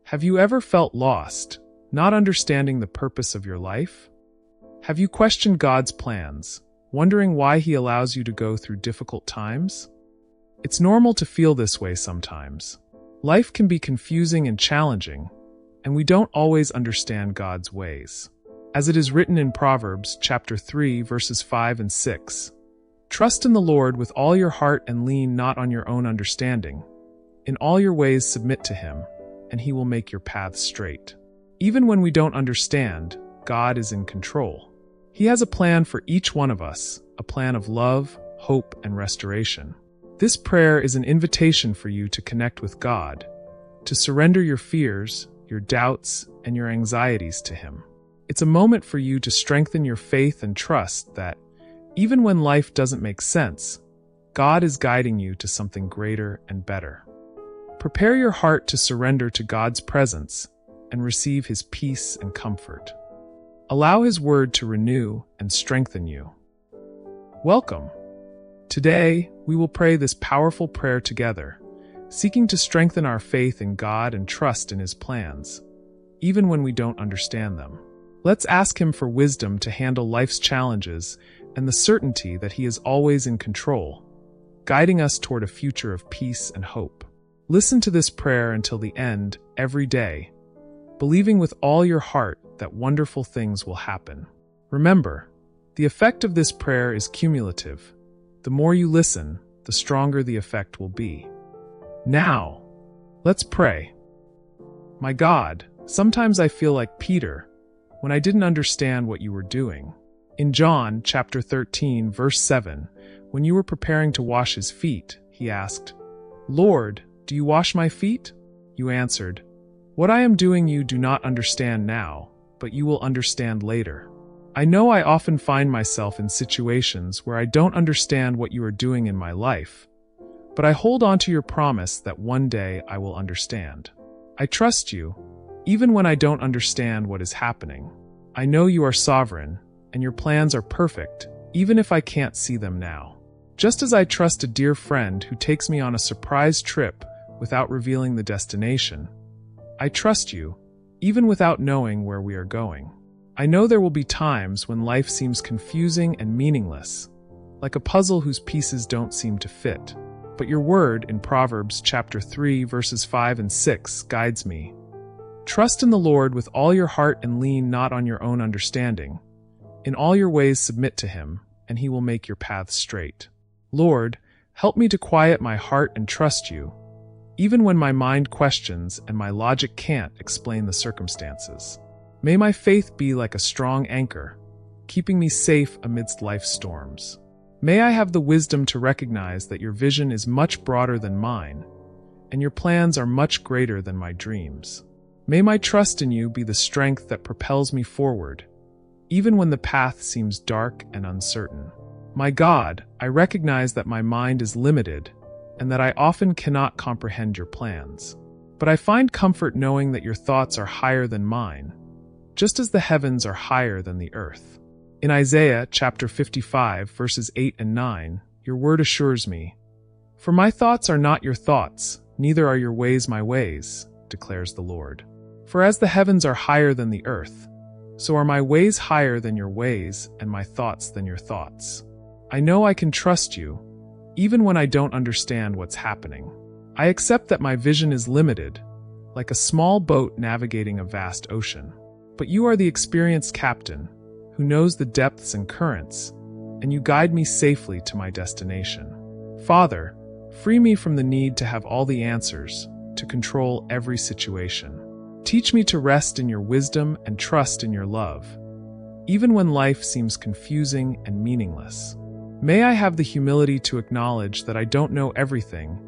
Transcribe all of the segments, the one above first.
Have you ever felt lost, not understanding the purpose of your life? Have you questioned God's plans, wondering why He allows you to go through difficult times? It's normal to feel this way sometimes. Life can be confusing and challenging, and we don't always understand God's ways. As it is written in Proverbs chapter 3, verses 5 and 6, "Trust in the Lord with all your heart and lean not on your own understanding. In all your ways submit to Him, and He will make your paths straight." Even when we don't understand, God is in control. He has a plan for each one of us, a plan of love, hope, and restoration. This prayer is an invitation for you to connect with God, to surrender your fears, your doubts, and your anxieties to Him. It's a moment for you to strengthen your faith and trust that, even when life doesn't make sense, God is guiding you to something greater and better. Prepare your heart to surrender to God's presence and receive His peace and comfort. Allow His word to renew and strengthen you. Welcome. Today, we will pray this powerful prayer together, seeking to strengthen our faith in God and trust in His plans, even when we don't understand them. Let's ask Him for wisdom to handle life's challenges and the certainty that He is always in control, guiding us toward a future of peace and hope. Listen to this prayer until the end every day, believing with all your heart that wonderful things will happen. Remember, the effect of this prayer is cumulative. The more you listen, the stronger the effect will be. Now, let's pray. My God, sometimes I feel like Peter, when I didn't understand what you were doing. In John chapter 13, verse 7, when you were preparing to wash his feet, he asked, "Lord, do you wash my feet?" You answered, "What I am doing you do not understand now, but you will understand later." I know I often find myself in situations where I don't understand what you are doing in my life, but I hold on to your promise that one day I will understand. I trust you, even when I don't understand what is happening. I know you are sovereign, and your plans are perfect, even if I can't see them now. Just as I trust a dear friend who takes me on a surprise trip without revealing the destination, I trust you, even without knowing where we are going. I know there will be times when life seems confusing and meaningless, like a puzzle whose pieces don't seem to fit. But your word in Proverbs chapter 3, verses 5 and 6 guides me. Trust in the Lord with all your heart and lean not on your own understanding. In all your ways submit to Him, and He will make your paths straight. Lord, help me to quiet my heart and trust you, even when my mind questions and my logic can't explain the circumstances. May my faith be like a strong anchor, keeping me safe amidst life's storms. May I have the wisdom to recognize that your vision is much broader than mine, and your plans are much greater than my dreams. May my trust in you be the strength that propels me forward, even when the path seems dark and uncertain. My God, I recognize that my mind is limited, and that I often cannot comprehend your plans. But I find comfort knowing that your thoughts are higher than mine, just as the heavens are higher than the earth. In Isaiah chapter 55, verses 8 and 9, your word assures me, "For my thoughts are not your thoughts, neither are your ways my ways, declares the Lord. For as the heavens are higher than the earth, so are my ways higher than your ways, and my thoughts than your thoughts." I know I can trust you, even when I don't understand what's happening. I accept that my vision is limited, like a small boat navigating a vast ocean. But you are the experienced captain, who knows the depths and currents, and you guide me safely to my destination. Father, free me from the need to have all the answers, to control every situation. Teach me to rest in your wisdom and trust in your love, even when life seems confusing and meaningless. May I have the humility to acknowledge that I don't know everything,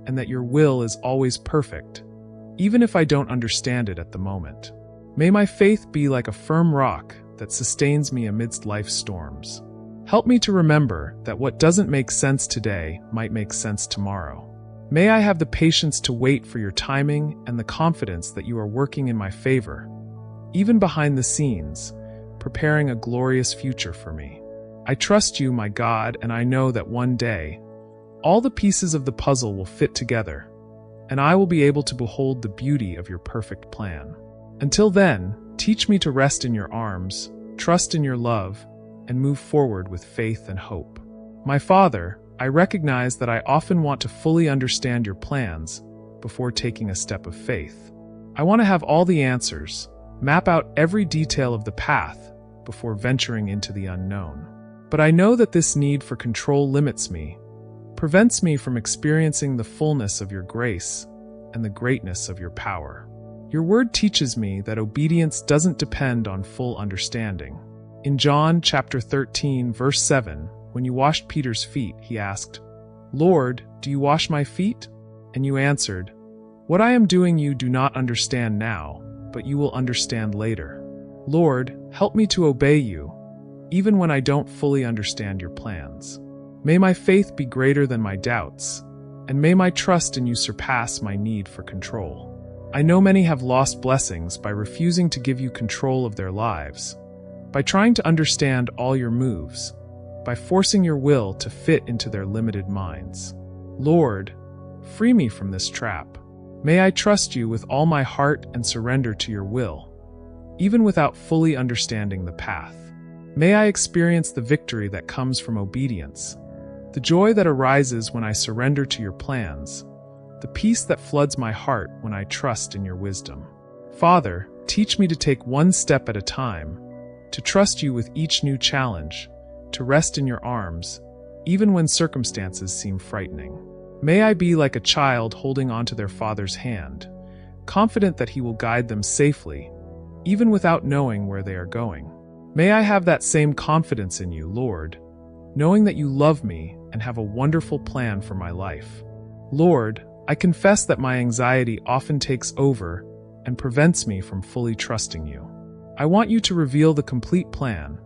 and that your will is always perfect, even if I don't understand it at the moment. May my faith be like a firm rock that sustains me amidst life's storms. Help me to remember that what doesn't make sense today might make sense tomorrow. May I have the patience to wait for your timing and the confidence that you are working in my favor, even behind the scenes, preparing a glorious future for me. I trust you, my God, and I know that one day, all the pieces of the puzzle will fit together, and I will be able to behold the beauty of your perfect plan. Until then, teach me to rest in your arms, trust in your love, and move forward with faith and hope. My Father, I recognize that I often want to fully understand your plans before taking a step of faith. I want to have all the answers, map out every detail of the path before venturing into the unknown. But I know that this need for control limits me, prevents me from experiencing the fullness of your grace and the greatness of your power. Your word teaches me that obedience doesn't depend on full understanding. In John chapter 13, verse 7, when you washed Peter's feet, he asked, "Lord, do you wash my feet?" And you answered, "What I am doing you do not understand now, but you will understand later." Lord, help me to obey you, even when I don't fully understand your plans. May my faith be greater than my doubts, and may my trust in you surpass my need for control. I know many have lost blessings by refusing to give you control of their lives, by trying to understand all your moves, by forcing your will to fit into their limited minds. Lord, free me from this trap. May I trust you with all my heart and surrender to your will, even without fully understanding the path. May I experience the victory that comes from obedience, the joy that arises when I surrender to your plans, the peace that floods my heart when I trust in your wisdom. Father, teach me to take one step at a time, to trust you with each new challenge, to rest in your arms, even when circumstances seem frightening. May I be like a child holding onto their father's hand, confident that he will guide them safely, even without knowing where they are going. May I have that same confidence in you, Lord, knowing that you love me and have a wonderful plan for my life. Lord, I confess that my anxiety often takes over and prevents me from fully trusting you. I want you to reveal the complete plan,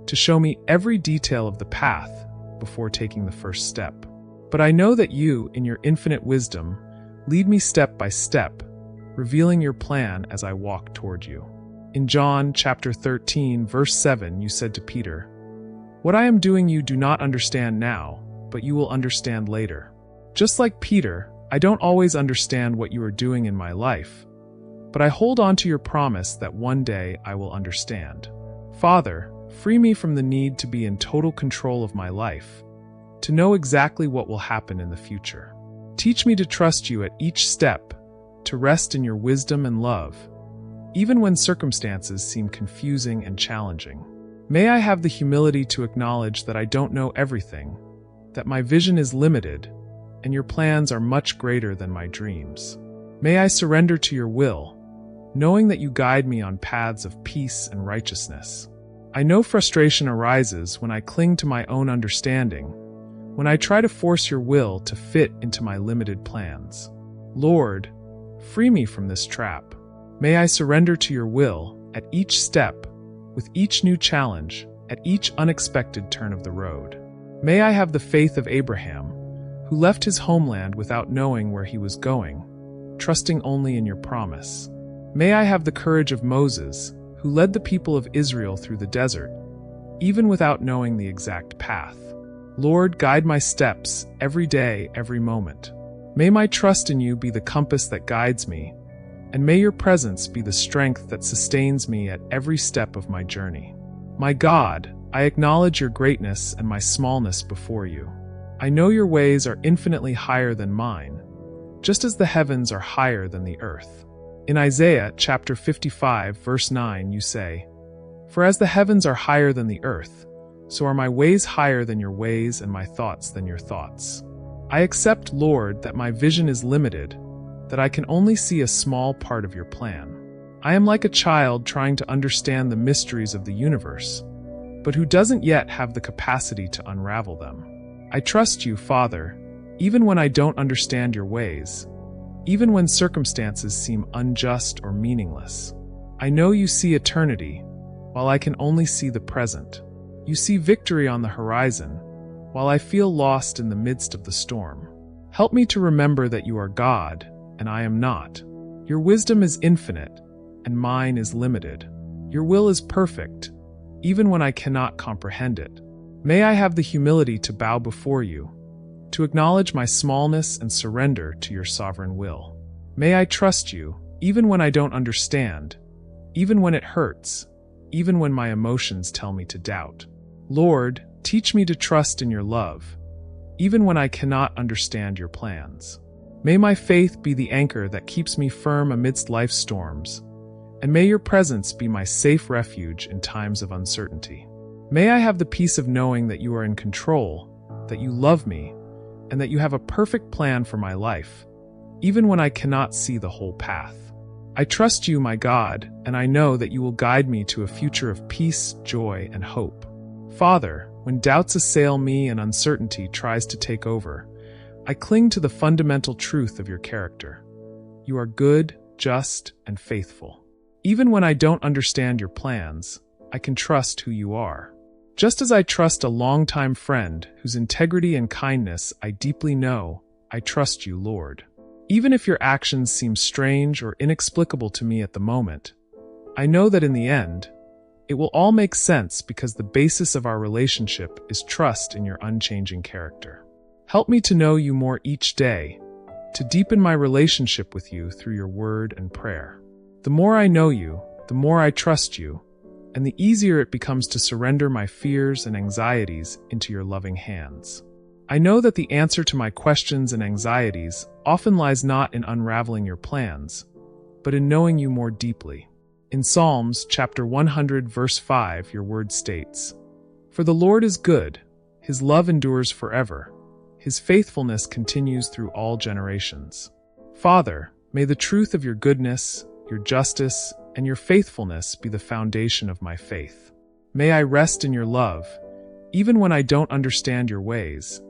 to show me every detail of the path before taking the first step. But I know that you, in your infinite wisdom, lead me step by step, revealing your plan as I walk toward you. In John chapter 13, verse 7, you said to Peter, "What I am doing you do not understand now, but you will understand later." Just like Peter, I don't always understand what you are doing in my life, but I hold on to your promise that one day I will understand. Father, free me from the need to be in total control of my life, to know exactly what will happen in the future. Teach me to trust you at each step, to rest in your wisdom and love, even when circumstances seem confusing and challenging. May I have the humility to acknowledge that I don't know everything, that my vision is limited, and your plans are much greater than my dreams. May I surrender to your will, knowing that you guide me on paths of peace and righteousness. I know frustration arises when I cling to my own understanding, when I try to force your will to fit into my limited plans. Lord, free me from this trap. May I surrender to your will at each step, with each new challenge, at each unexpected turn of the road. May I have the faith of Abraham, who left his homeland without knowing where he was going, trusting only in your promise. May I have the courage of Moses, who led the people of Israel through the desert, even without knowing the exact path. Lord, guide my steps every day, every moment. May my trust in you be the compass that guides me, and may your presence be the strength that sustains me at every step of my journey. My God, I acknowledge your greatness and my smallness before you. I know your ways are infinitely higher than mine, just as the heavens are higher than the earth. In Isaiah chapter 55, verse 9, you say, "For as the heavens are higher than the earth, so are my ways higher than your ways and my thoughts than your thoughts." I accept, Lord, that my vision is limited, that I can only see a small part of your plan. I am like a child trying to understand the mysteries of the universe, but who doesn't yet have the capacity to unravel them. I trust you, Father, even when I don't understand your ways, even when circumstances seem unjust or meaningless. I know you see eternity, while I can only see the present. You see victory on the horizon, while I feel lost in the midst of the storm. Help me to remember that you are God, and I am not. Your wisdom is infinite, and mine is limited. Your will is perfect, even when I cannot comprehend it. May I have the humility to bow before you, to acknowledge my smallness and surrender to your sovereign will. May I trust you, even when I don't understand, even when it hurts, even when my emotions tell me to doubt. Lord, teach me to trust in your love, even when I cannot understand your plans. May my faith be the anchor that keeps me firm amidst life's storms, and may your presence be my safe refuge in times of uncertainty. May I have the peace of knowing that you are in control, that you love me, and that you have a perfect plan for my life, even when I cannot see the whole path. I trust you, my God, and I know that you will guide me to a future of peace, joy, and hope. Father, when doubts assail me and uncertainty tries to take over, I cling to the fundamental truth of your character. You are good, just, and faithful. Even when I don't understand your plans, I can trust who you are. Just as I trust a longtime friend whose integrity and kindness I deeply know, I trust you, Lord. Even if your actions seem strange or inexplicable to me at the moment, I know that in the end, it will all make sense because the basis of our relationship is trust in your unchanging character. Help me to know you more each day, to deepen my relationship with you through your word and prayer. The more I know you, the more I trust you, and the easier it becomes to surrender my fears and anxieties into your loving hands. I know that the answer to my questions and anxieties often lies not in unraveling your plans, but in knowing you more deeply. In Psalms chapter 100 verse 5, your word states, "For the Lord is good, his love endures forever, his faithfulness continues through all generations." Father, may the truth of your goodness, your justice, and your faithfulness be the foundation of my faith. May I rest in your love, even when I don't understand your ways,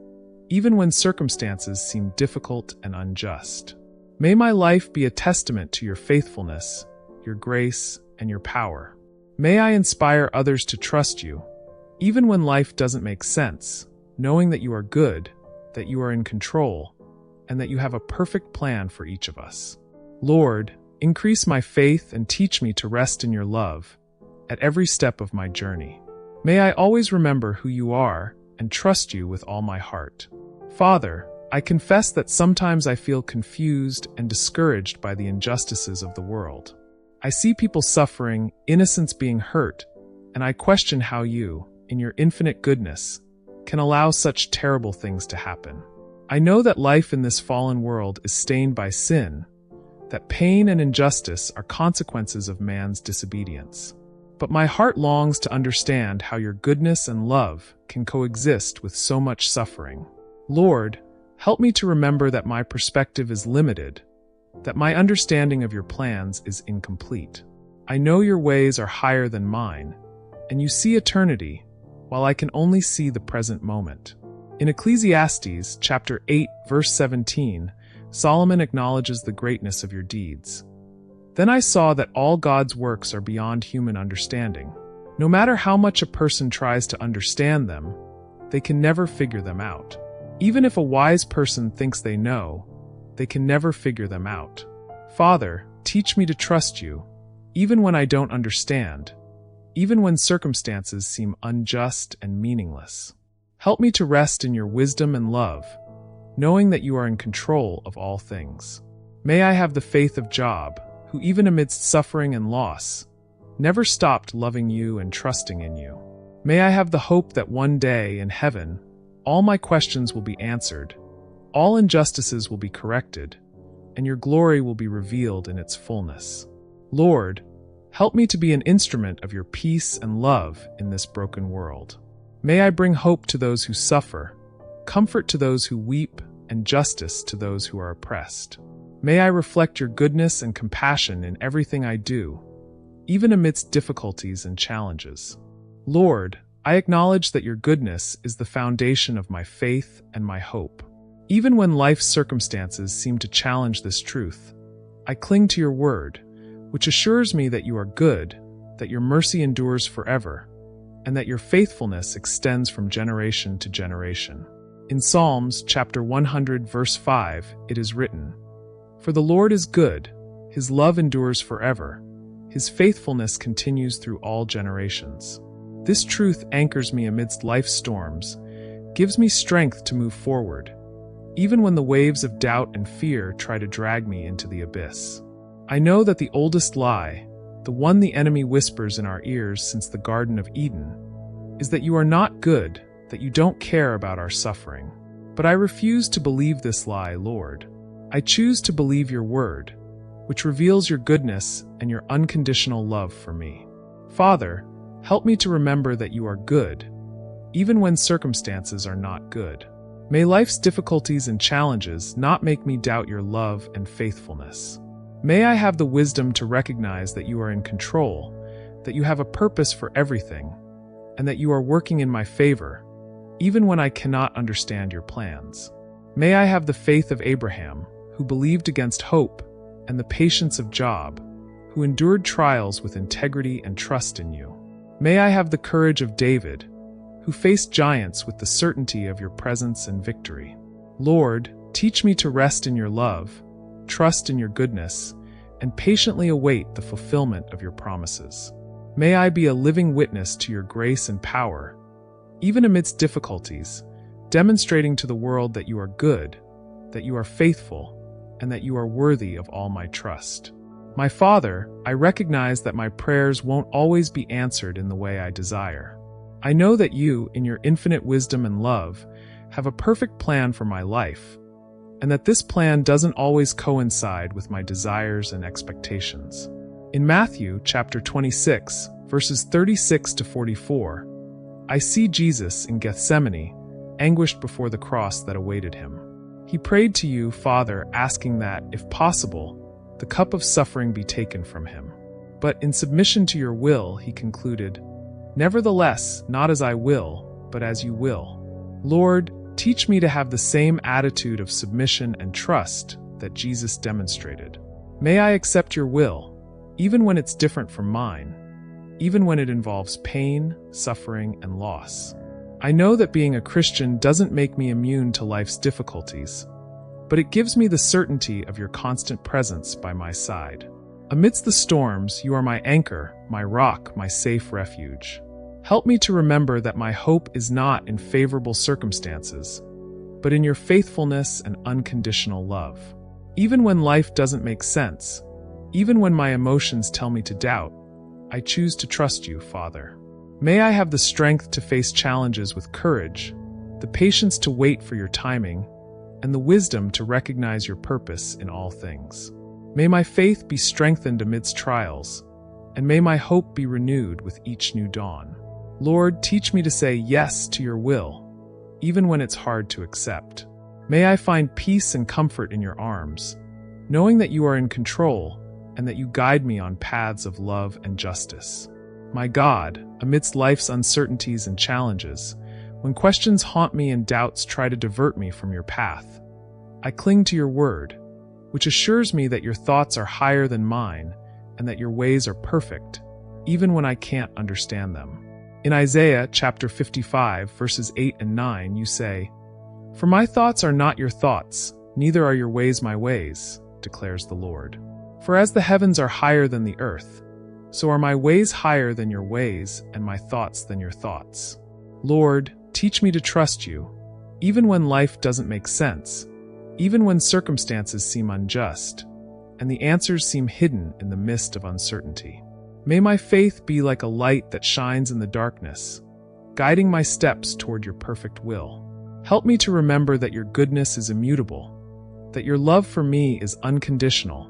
even when circumstances seem difficult and unjust. May my life be a testament to your faithfulness, your grace, and your power. May I inspire others to trust you, even when life doesn't make sense, knowing that you are good, that you are in control, and that you have a perfect plan for each of us. Lord, increase my faith and teach me to rest in your love at every step of my journey. May I always remember who you are and trust you with all my heart. Father, I confess that sometimes I feel confused and discouraged by the injustices of the world. I see people suffering, innocents being hurt, and I question how you, in your infinite goodness, can allow such terrible things to happen. I know that life in this fallen world is stained by sin, that pain and injustice are consequences of man's disobedience. But my heart longs to understand how your goodness and love can coexist with so much suffering. Lord, help me to remember that my perspective is limited, that my understanding of your plans is incomplete. I know your ways are higher than mine, and you see eternity, while I can only see the present moment. In Ecclesiastes chapter 8, verse 17, Solomon acknowledges the greatness of your deeds. Then I saw that all God's works are beyond human understanding. No matter how much a person tries to understand them, they can never figure them out. Even if a wise person thinks they know, they can never figure them out. Father, teach me to trust you, even when I don't understand, even when circumstances seem unjust and meaningless. Help me to rest in your wisdom and love, knowing that you are in control of all things. May I have the faith of Job, who even amidst suffering and loss, never stopped loving you and trusting in you. May I have the hope that one day in heaven, all my questions will be answered, all injustices will be corrected, and your glory will be revealed in its fullness. Lord, help me to be an instrument of your peace and love in this broken world. May I bring hope to those who suffer, comfort to those who weep, and justice to those who are oppressed. May I reflect your goodness and compassion in everything I do, even amidst difficulties and challenges. Lord, I acknowledge that your goodness is the foundation of my faith and my hope. Even when life's circumstances seem to challenge this truth, I cling to your word, which assures me that you are good, that your mercy endures forever, and that your faithfulness extends from generation to generation. In Psalms chapter 100 verse 5, it is written, "For the Lord is good, his love endures forever, his faithfulness continues through all generations." This truth anchors me amidst life's storms, gives me strength to move forward, even when the waves of doubt and fear try to drag me into the abyss. I know that the oldest lie, the one the enemy whispers in our ears since the Garden of Eden, is that you are not good, that you don't care about our suffering. But I refuse to believe this lie, Lord. I choose to believe your word, which reveals your goodness and your unconditional love for me. Father, help me to remember that you are good, even when circumstances are not good. May life's difficulties and challenges not make me doubt your love and faithfulness. May I have the wisdom to recognize that you are in control, that you have a purpose for everything, and that you are working in my favor, even when I cannot understand your plans. May I have the faith of Abraham, who believed against hope, and the patience of Job, who endured trials with integrity and trust in you. May I have the courage of David, who faced giants with the certainty of your presence and victory. Lord, teach me to rest in your love, trust in your goodness, and patiently await the fulfillment of your promises. May I be a living witness to your grace and power, even amidst difficulties, demonstrating to the world that you are good, that you are faithful, and that you are worthy of all my trust. My Father, I recognize that my prayers won't always be answered in the way I desire. I know that you, in your infinite wisdom and love, have a perfect plan for my life, and that this plan doesn't always coincide with my desires and expectations. In Matthew chapter 26, verses 36 to 44, I see Jesus in Gethsemane, anguished before the cross that awaited him. He prayed to you, Father, asking that, if possible, the cup of suffering be taken from him. But in submission to your will, he concluded, "Nevertheless, not as I will, but as you will." Lord, teach me to have the same attitude of submission and trust that Jesus demonstrated. May I accept your will, even when it's different from mine, even when it involves pain, suffering, and loss. I know that being a Christian doesn't make me immune to life's difficulties, but it gives me the certainty of your constant presence by my side. Amidst the storms, you are my anchor, my rock, my safe refuge. Help me to remember that my hope is not in favorable circumstances, but in your faithfulness and unconditional love. Even when life doesn't make sense, even when my emotions tell me to doubt, I choose to trust you, Father. May I have the strength to face challenges with courage, the patience to wait for your timing, and the wisdom to recognize your purpose in all things. May my faith be strengthened amidst trials, and may my hope be renewed with each new dawn. Lord, teach me to say yes to your will, even when it's hard to accept. May I find peace and comfort in your arms, knowing that you are in control and that you guide me on paths of love and justice. My God, amidst life's uncertainties and challenges, when questions haunt me and doubts try to divert me from your path, I cling to your word, which assures me that your thoughts are higher than mine and that your ways are perfect, even when I can't understand them. In Isaiah chapter 55, verses 8 and 9, you say, "For my thoughts are not your thoughts, neither are your ways my ways, declares the Lord. For as the heavens are higher than the earth, so are my ways higher than your ways, and my thoughts than your thoughts." Lord, teach me to trust you, even when life doesn't make sense, even when circumstances seem unjust, and the answers seem hidden in the mist of uncertainty. May my faith be like a light that shines in the darkness, guiding my steps toward your perfect will. Help me to remember that your goodness is immutable, that your love for me is unconditional,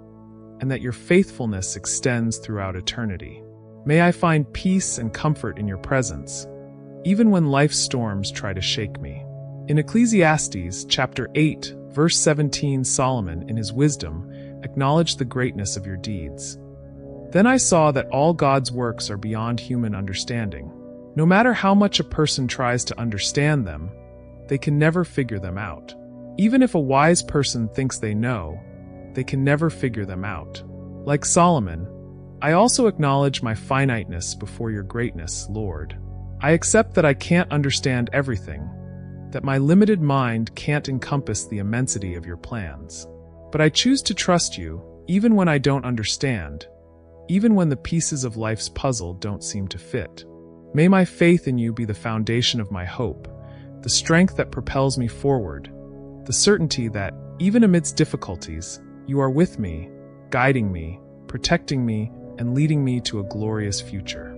and that your faithfulness extends throughout eternity. May I find peace and comfort in your presence, even when life's storms try to shake me. In Ecclesiastes chapter 8, verse 17, Solomon, in his wisdom, acknowledged the greatness of your deeds. Then I saw that all God's works are beyond human understanding. No matter how much a person tries to understand them, they can never figure them out. Even if a wise person thinks they know, they can never figure them out. Like Solomon, I also acknowledge my finiteness before your greatness, Lord. I accept that I can't understand everything, that my limited mind can't encompass the immensity of your plans. But I choose to trust you, even when I don't understand, even when the pieces of life's puzzle don't seem to fit. May my faith in you be the foundation of my hope, the strength that propels me forward, the certainty that, even amidst difficulties, you are with me, guiding me, protecting me, and leading me to a glorious future.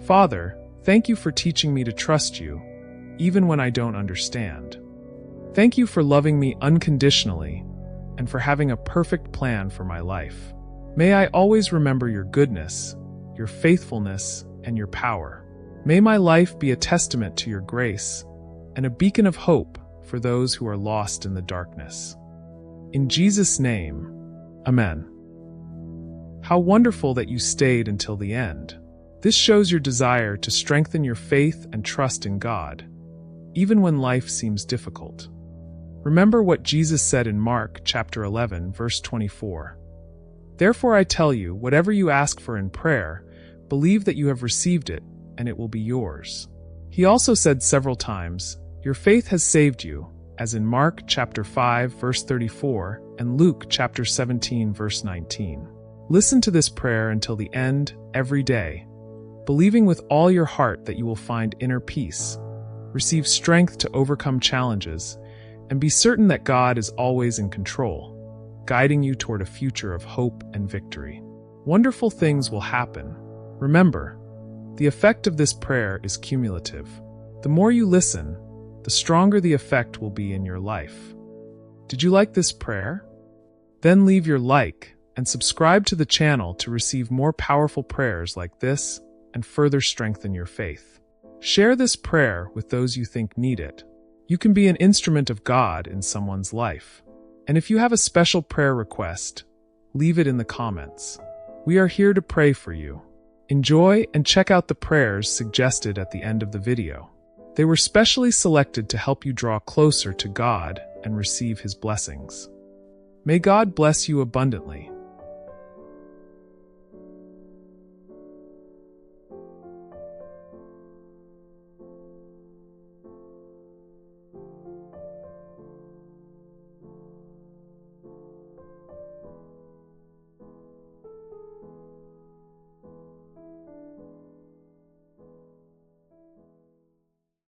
Father, thank you for teaching me to trust you, even when I don't understand. Thank you for loving me unconditionally and for having a perfect plan for my life. May I always remember your goodness, your faithfulness, and your power. May my life be a testament to your grace and a beacon of hope for those who are lost in the darkness. In Jesus' name, Amen. How wonderful that you stayed until the end. This shows your desire to strengthen your faith and trust in God, even when life seems difficult. Remember what Jesus said in Mark chapter 11, verse 24. Therefore I tell you, whatever you ask for in prayer, believe that you have received it, and it will be yours. He also said several times, your faith has saved you, as in Mark chapter 5, verse 34, and Luke chapter 17, verse 19. Listen to this prayer until the end, every day, believing with all your heart that you will find inner peace, receive strength to overcome challenges, and be certain that God is always in control, guiding you toward a future of hope and victory. Wonderful things will happen. Remember, the effect of this prayer is cumulative. The more you listen, the stronger the effect will be in your life. Did you like this prayer? Then leave your like and subscribe to the channel to receive more powerful prayers like this and further strengthen your faith. Share this prayer with those you think need it. You can be an instrument of God in someone's life. And if you have a special prayer request, leave it in the comments. We are here to pray for you. Enjoy and check out the prayers suggested at the end of the video. They were specially selected to help you draw closer to God and receive His blessings. May God bless you abundantly.